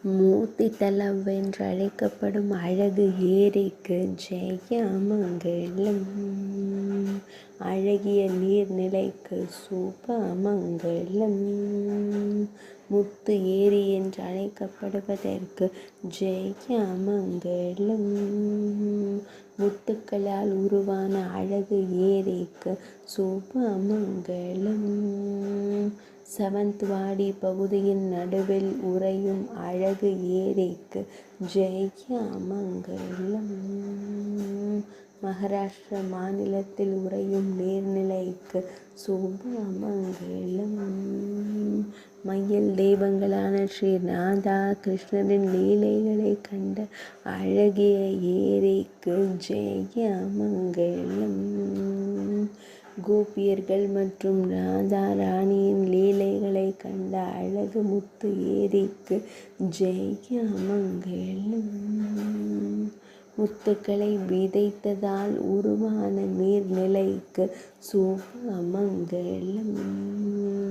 மூத்தித்தளவென்றழைக்கப்படும் அழகு ஏரிக்கு ஜெயமங்கலம். அழகிய நீர்நிலைக்கு சுபமங்கலம். முத்து ஏரி என்றழைக்கப்படுவதற்கு ஜெயமங்கலம். முத்துக்களால் உருவான அழகு ஏரிக்கு சுபமங்கலம். சவந்த்வாடி பகுதியின் நடுவில் உறையும் அழகு ஏரிக்கு ஜெயமங்கலம். மகாராஷ்டிரா மாநிலத்தில் உறையும் நீர்நிலைக்கு சுபமங்கலம். மயில் தெய்வங்களான ஸ்ரீ ராதா கிருஷ்ணரின் லீலைகளை கண்ட அழகிய ஏரிக்கு ஜெயமங்கலம். கோபியர்கள் மற்றும் ராதா ராணியின் லீலைகளை கண்ட அழகு முத்து ஏரிக்கு ஜெயமங்கலம். முத்துக்களை விதைத்ததால் உருவான நீர்நிலைக்கு சுபமங்கலம்.